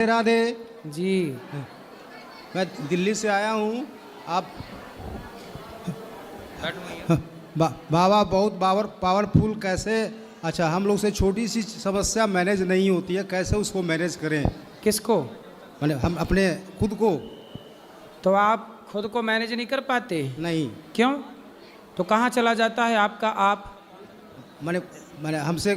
राधे जी। मैं दिल्ली से आया हूँ। आप बाबा बहुत पावरफुल कैसे। अच्छा, हम लोग से छोटी सी समस्या मैनेज नहीं होती है, कैसे उसको मैनेज करें? किसको? मैंने हम अपने खुद को। तो आप खुद को मैनेज नहीं कर पाते? नहीं। क्यों? तो कहाँ चला जाता है आपका आप? मैंने मैंने हमसे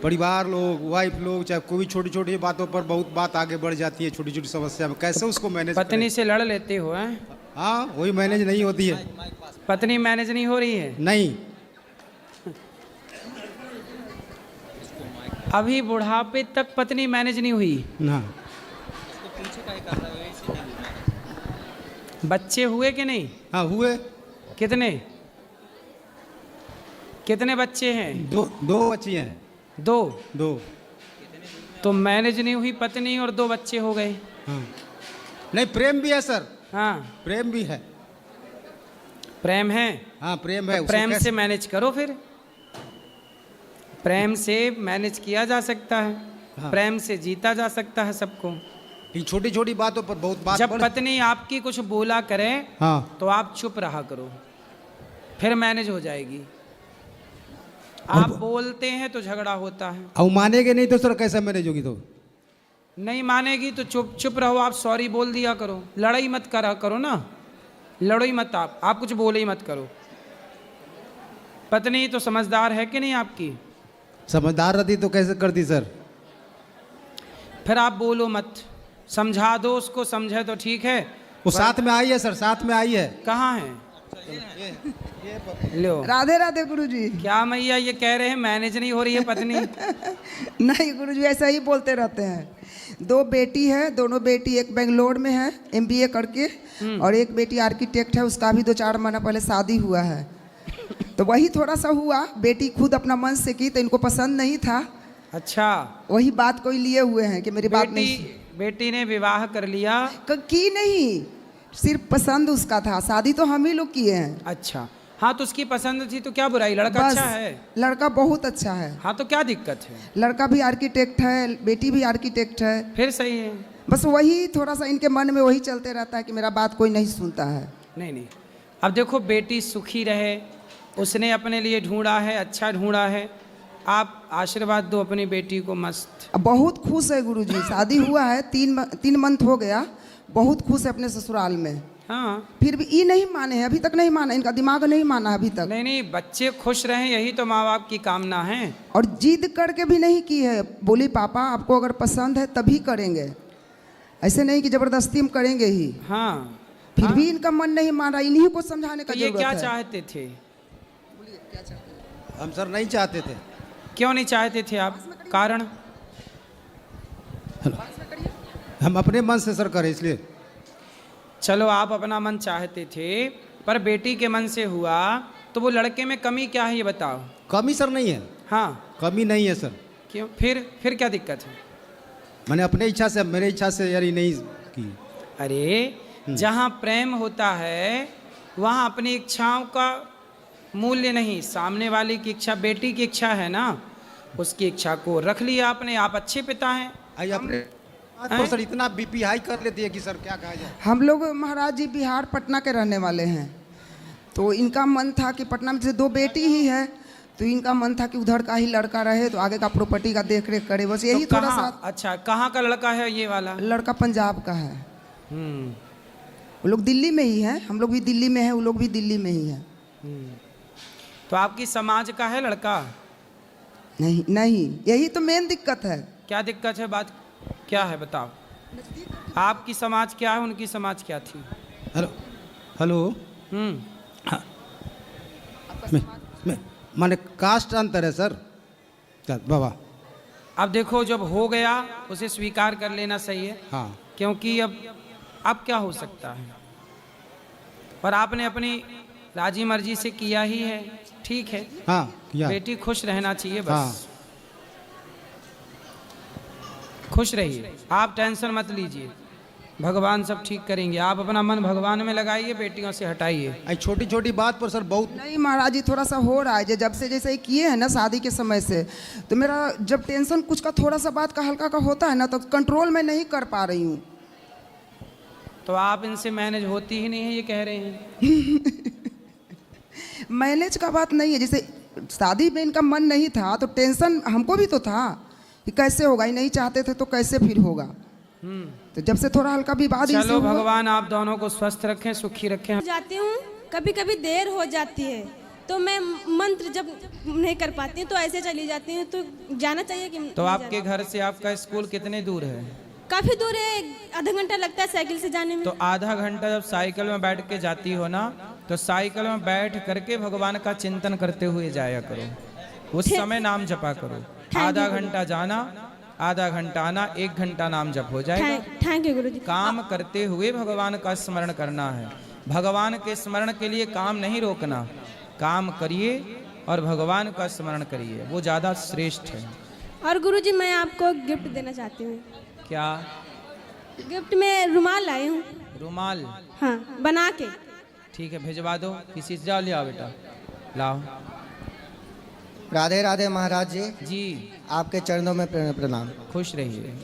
परिवार लोग, वाइफ लोग, चाहे कोई भी छोटी छोटी बातों पर बहुत बात आगे बढ़ जाती है, छोटी छोटी समस्या में कैसे उसको मैनेज पत्नी करें? से लड़ लेते हो हैं? हाँ, वही मैनेज नहीं होती है। पत्नी मैनेज नहीं हो रही है? नहीं। अभी बुढ़ापे तक पत्नी मैनेज नहीं हुई ना। बच्चे हुए कि नहीं? हाँ, हुए। कितने कितने बच्चे हैं? दो बच्ची हैं। दो। तो मैनेज नहीं हुई पत्नी और दो बच्चे हो गए। हाँ। नहीं, प्रेम भी है सर। हाँ, प्रेम भी है। प्रेम है। हाँ, प्रेम है। तो प्रेम से मैनेज करो फिर। प्रेम से मैनेज किया जा सकता है। हाँ। प्रेम से जीता जा सकता है सबको। इन छोटी छोटी बातों पर बहुत बात जब पत्नी आपकी कुछ बोला करे, हाँ, तो आप चुप रहा करो, फिर मैनेज हो जाएगी। आप बोलते हैं तो झगड़ा होता है। अब मानेगे नहीं तो सर कैसे मैनेज होगी? तो नहीं मानेगी तो चुप चुप रहो, आप सॉरी बोल दिया करो, लड़ाई मत करा करो ना, लड़ो ही मत। आप कुछ बोले ही मत करो। पत्नी तो समझदार है कि नहीं आपकी? समझदार रहती तो कैसे करती सर? फिर आप बोलो मत, समझा दो उसको, समझे तो ठीक है। वो साथ में आई है सर, साथ में आई है। कहाँ है? लो। राधे राधे गुरुजी। क्या मैया ये कह रहे हैं मैनेज नहीं हो रही है पत्नी? नहीं गुरुजी, ऐसा ही बोलते रहते हैं। दो बेटी है, दोनों बेटी, एक बेंगलोर में है MBA करके, और एक बेटी आर्किटेक्ट है, उसका भी 2-4 महीना पहले शादी हुआ है। तो वही थोड़ा सा हुआ, बेटी खुद अपना मन से की तो इनको पसंद नहीं था। अच्छा, वही बात कोई लिए हुए हैं कि मेरी बात नहीं। बेटी ने विवाह कर लिया? की नहीं, सिर्फ पसंद उसका था, शादी तो हम ही लोग किए हैं। अच्छा, हाँ तो उसकी पसंद थी तो क्या बुराई? लड़का बस, अच्छा है? लड़का बहुत अच्छा है। हाँ तो क्या दिक्कत है? लड़का भी आर्किटेक्ट है, बेटी भी आर्किटेक्ट है। फिर सही है। बस वही थोड़ा सा इनके मन में वही चलते रहता है कि मेरा बात कोई नहीं सुनता है। नहीं, अब देखो बेटी सुखी रहे, उसने अपने लिए ढूंढा है, अच्छा ढूंढा है, आप आशीर्वाद दो अपनी बेटी को मस्त। अब बहुत खुश है गुरुजी, शादी हुआ है 3 मंथ हो गया, बहुत खुश है अपने ससुराल में। हाँ, फिर भी ये नहीं माने हैं, अभी तक नहीं माना, इनका दिमाग नहीं माना अभी तक। नहीं, बच्चे खुश रहें यही तो माँ बाप की कामना है। और जिद करके भी नहीं की है, बोली पापा आपको अगर पसंद है तभी करेंगे, ऐसे नहीं कि जबरदस्ती हम करेंगे ही। हाँ, फिर भी इनका मन नहीं मान रहा, इन्हीं को समझाने का तो ये जरूरत क्या है। चाहते थे? हम सर नहीं चाहते थे। क्यों नहीं चाहते थे आप? कारण? हम अपने मन से सर करें इसलिए। चलो आप अपना मन चाहते थे, पर बेटी के मन से हुआ, तो वो लड़के में कमी क्या है ये बताओ। कमी सर नहीं है। हाँ, कमी नहीं है सर। क्यों? फिर क्या दिक्कत है? मैंने अपने इच्छा से, मेरे इच्छा से यार नहीं की। अरे जहाँ प्रेम होता है वहाँ अपनी इच्छाओं का मूल्य नहीं, सामने वाले की इच्छा, बेटी की इच्छा है ना, उसकी इच्छा को रख लिया आपने। आप अच्छे पिता हैं। आई अपने तो सर इतना BP हाई कर लेती है कि सर क्या कहा जाए। हम लोग महाराज जी बिहार पटना के रहने वाले हैं, तो इनका मन था कि पटना में से 2 बेटी ही है, तो इनका मन था कि उधर का ही लड़का रहे, तो आगे का प्रॉपर्टी का देख रेख करे, बस यही तो थोड़ा सा। अच्छा, कहाँ का लड़का है ये वाला? लड़का पंजाब का है। वो लोग दिल्ली में ही हैं, हम लोग भी दिल्ली में हैं, वो लोग भी दिल्ली में ही हैं। तो आपकी समाज का है लड़का? नहीं, यही तो मेन दिक्कत है। क्या दिक्कत है? बात क्या है बताओ। आपकी समाज क्या है, उनकी समाज क्या थी? हेलो। हाँ। माने कास्ट अंतर है सर बाबा। अब देखो, जब हो गया उसे स्वीकार कर लेना सही है। हाँ, क्योंकि अब क्या हो सकता है, पर आपने अपनी राजी मर्जी से किया ही है, ठीक है। हाँ किया। बेटी खुश रहना चाहिए बस। हाँ। खुश रहिए, आप टेंशन मत लीजिए। भगवान सब ठीक करेंगे। आप अपना मन भगवान में लगाइए, बेटियों से हटाइए। छोटी छोटी बात पर सर बहुत नहीं महाराज जी, थोड़ा सा हो रहा है जब से जैसे ही किए हैं ना शादी के समय से, तो मेरा जब टेंशन कुछ का थोड़ा सा बात का हल्का का होता है ना, तो कंट्रोल में नहीं कर पा रही हूँ। तो आप इनसे मैनेज होती ही नहीं है, ये कह रहे हैं। मैनेज का बात नहीं है, जैसे शादी में इनका मन नहीं था तो टेंशन हमको भी तो था कि कैसे होगा, ये नहीं चाहते थे तो कैसे फिर होगा। तो जब से थोड़ा हल्का विवाद इनसे चलो हुआ- भगवान आप दोनों को स्वस्थ रखें, सुखी रखें। जाती हूँ, कभी कभी देर हो जाती है तो मैं मंत्र जब नहीं कर पाती हूँ तो ऐसे चली जाती हूँ। तो जाना चाहिए कि तो नहीं आपके घर से आपका स्कूल कितने दूर है? जाना? काफी दूर है, आधा घंटा लगता है साइकिल से जाने में। तो आधा घंटा जब साइकिल में बैठ के जाती हो ना, तो साइकिल में बैठ करके भगवान का चिंतन करते हुए जाया करो, उस समय नाम जपा करो। आधा घंटा जाना, आधा घंटा आना, 1 घंटा नाम जप हो जाएगा। थैंक यू गुरुजी। काम करते हुए भगवान का स्मरण करना है। भगवान के स्मरण के लिए काम नहीं रोकना, काम करिए और भगवान का स्मरण करिए, वो ज़्यादा श्रेष्ठ है। और गुरुजी मैं आपको गिफ्ट देना चाहती हूँ। क्या? गिफ्ट में रुमाल लाई हूँ। रुमाल? हाँ, बना के। ठीक है, भिजवा दो किसी से। जाओ ले आओ बेटा, लाओ। राधे राधे महाराज जी, जी आपके चरणों में प्रणाम। खुश रहिए।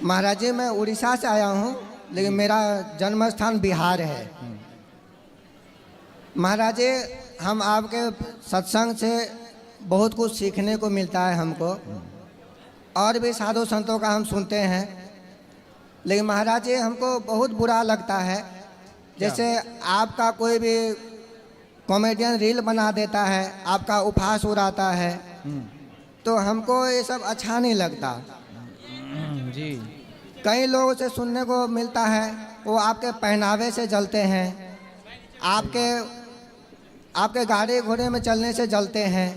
महाराज जी मैं उड़ीसा से आया हूँ, लेकिन मेरा जन्म स्थान बिहार है। महाराज जी हम आपके सत्संग से बहुत कुछ सीखने को मिलता है हमको, और भी साधु संतों का हम सुनते हैं, लेकिन महाराज जी हमको बहुत बुरा लगता है जैसे आपका कोई भी कॉमेडियन रील बना देता है, आपका उपहास उड़ाता है, तो हमको ये सब अच्छा नहीं लगता। जी कई लोगों से सुनने को मिलता है वो आपके पहनावे से जलते हैं, आपके गाड़ी घोड़े में चलने से जलते हैं।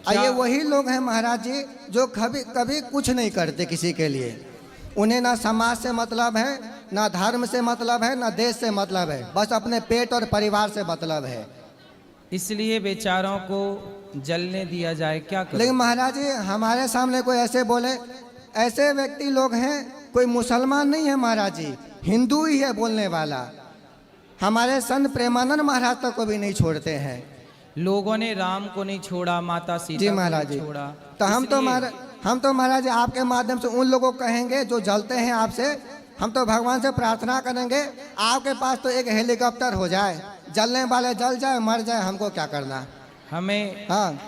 और ये वही लोग हैं महाराज जी जो कभी कुछ नहीं करते किसी के लिए। उन्हें ना समाज से मतलब है, ना धर्म से मतलब है, ना देश से मतलब है, बस अपने पेट और परिवार से मतलब है। इसलिए बेचारों को जलने दिया जाए, क्या करें? लेकिन महाराज जी हमारे सामने कोई ऐसे बोले, ऐसे व्यक्ति लोग हैं, कोई मुसलमान नहीं है महाराज जी, हिंदू ही है बोलने वाला। हमारे संत प्रेमानंद महाराज तक को भी नहीं छोड़ते हैं। लोगों ने राम को नहीं छोड़ा, माता सीता जी को महाराज नहीं जी, छोड़ा। तो हम तो इसलिए महाराज जी आपके माध्यम से उन लोगों को कहेंगे जो जलते हैं आपसे, हम तो भगवान से प्रार्थना करेंगे आपके पास तो एक हेलीकॉप्टर हो जाए, जलने वाले जल जाए, मर जाए, हमको क्या करना। हमें हाँ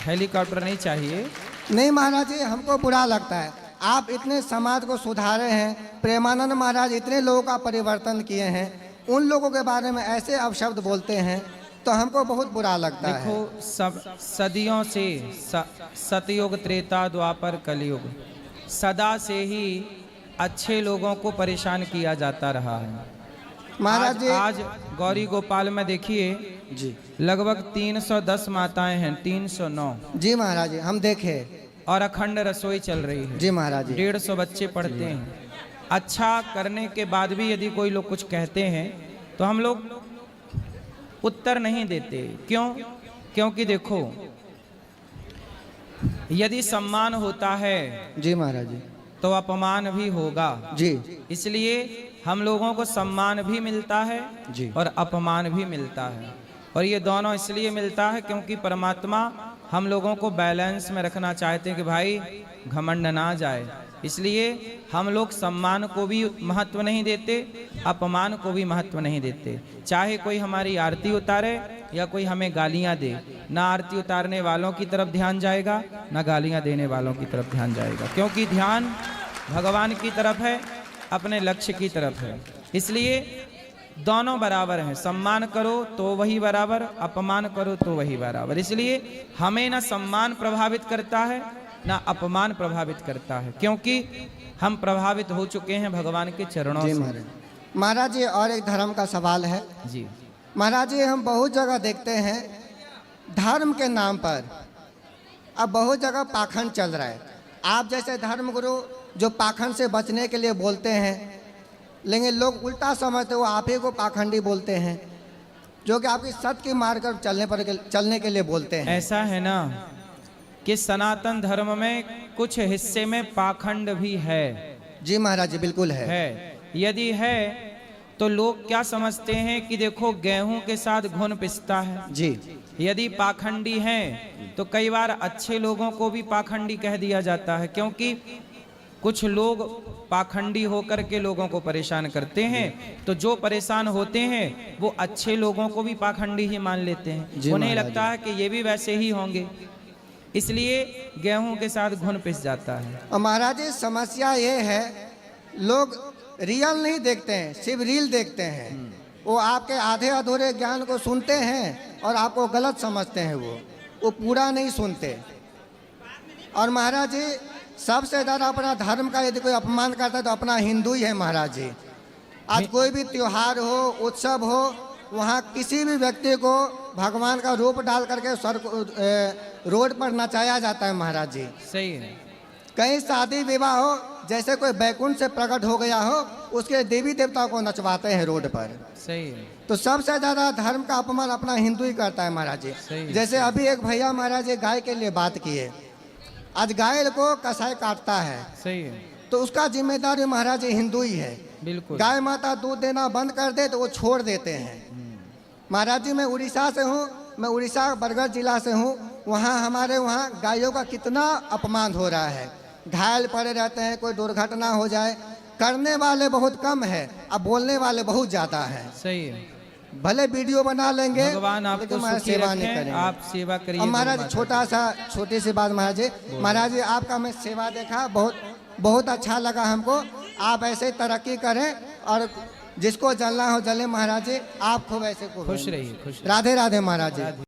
हेलीकॉप्टर नहीं चाहिए। नहीं महाराज जी हमको बुरा लगता है, आप इतने समाज को सुधारे हैं, प्रेमानंद महाराज इतने लोगों का परिवर्तन किए हैं, उन लोगों के बारे में ऐसे अपशब्द बोलते हैं तो हमको बहुत बुरा लगता है। देखो सब सदियों से सतयुग, त्रेता, द्वापर, कलयुग, सदा से ही अच्छे लोगों को परेशान किया जाता रहा है। महाराज जी आज गौरी गोपाल में देखिए जी लगभग 310 माताएं हैं, 309, जी महाराज जी हम देखे, और अखंड रसोई चल रही है। जी महाराज जी 150 बच्चे पढ़ते हैं। अच्छा करने के बाद भी यदि कोई लोग कुछ कहते हैं तो हम लोग उत्तर नहीं देते। क्यों? क्योंकि देखो यदि सम्मान होता है जी महाराज जी तो अपमान भी होगा। जी इसलिए हम लोगों को सम्मान भी मिलता है जी और अपमान भी मिलता है, और ये दोनों इसलिए मिलता है क्योंकि परमात्मा हम लोगों को बैलेंस में रखना चाहते हैं कि भाई घमंड ना जाए। इसलिए हम लोग सम्मान को भी महत्व नहीं देते, अपमान को भी महत्व नहीं देते। चाहे कोई हमारी आरती उतारे या कोई हमें गालियां दे, ना आरती उतारने वालों की तरफ ध्यान जाएगा, ना गालियां देने वालों की तरफ ध्यान जाएगा, क्योंकि ध्यान भगवान की तरफ है, अपने लक्ष्य की तरफ है। इसलिए दोनों बराबर हैं, सम्मान करो तो वही बराबर, अपमान करो तो वही बराबर। इसलिए हमें ना सम्मान प्रभावित करता है ना अपमान प्रभावित करता है, क्योंकि हम प्रभावित हो चुके हैं भगवान के चरणों जी से। महाराज। महाराज जी और एक धर्म का सवाल है। जी महाराज जी हम बहुत जगह देखते हैं धर्म के नाम पर अब बहुत जगह पाखंड चल रहा है। आप जैसे धर्मगुरु जो पाखंड से बचने के लिए बोलते हैं, लेकिन लोग उल्टा समझते वो आप ही को पाखंडी बोलते हैं, जो कि आपकी सत्य की मार्ग पर चलने के लिए बोलते हैं। ऐसा है ना कि सनातन धर्म में कुछ हिस्से में पाखंड भी है। जी महाराज जी बिल्कुल है। यदि है तो लोग क्या समझते हैं कि देखो गेहूं के साथ घुन पिसता है। जी यदि पाखंडी हैं तो कई बार अच्छे लोगों को भी पाखंडी कह दिया जाता है, क्योंकि कुछ लोग पाखंडी होकर के लोगों को परेशान करते हैं, तो जो परेशान होते हैं वो अच्छे लोगों को भी पाखंडी ही मान लेते हैं। उन्हें लगता है कि ये भी वैसे ही होंगे, इसलिए गेहूं के साथ घुन पिस जाता है। और महाराज जी समस्या ये है, लोग रियल नहीं देखते हैं, सिर्फ रील देखते हैं। वो आपके आधे अधूरे ज्ञान को सुनते हैं और आपको गलत समझते हैं, वो पूरा नहीं सुनते। और महाराज जी सबसे ज़्यादा अपना धर्म का यदि कोई अपमान करता है तो अपना हिंदू ही है महाराज जी। आज कोई भी त्योहार हो, उत्सव हो, वहाँ किसी भी व्यक्ति को भगवान का रूप डाल करके रोड पर नचाया जाता है महाराज जी। सही है। कहीं शादी विवाह हो, जैसे कोई बैकुंठ से प्रकट हो गया हो, उसके देवी देवता को नचवाते हैं रोड पर। सही है। तो सबसे ज़्यादा धर्म का अपमान अपना हिंदू ही करता है महाराज जी। जैसे अभी एक भैया महाराज जी गाय के लिए बात किए, आज गाय को कसाई काटता है, सही है, तो उसका जिम्मेदार महाराज जी हिंदू ही है। बिल्कुल। गाय माता दूध देना बंद कर दे तो वो छोड़ देते हैं। महाराज जी मैं उड़ीसा से हूँ, मैं उड़ीसा बरगढ़ जिला से हूँ। वहाँ हमारे वहाँ गायों का कितना अपमान हो रहा है, घायल पड़े रहते हैं, कोई दुर्घटना हो जाए, करने वाले बहुत कम है, अब बोलने वाले बहुत ज़्यादा है। सही है। भले वीडियो बना लेंगे, भगवान आपको हमारा सुखी सेवा नहीं रखें, करेंगे। आप सेवा करिए। अब महाराज छोटी सी बात महाराज जी आपका मैं सेवा देखा, बहुत अच्छा लगा हमको। आप ऐसे तरक्की करें और जिसको जलना हो जले महाराज जी, आप खूब ऐसे खुश रहिए। खुश। राधे राधे महाराज जी।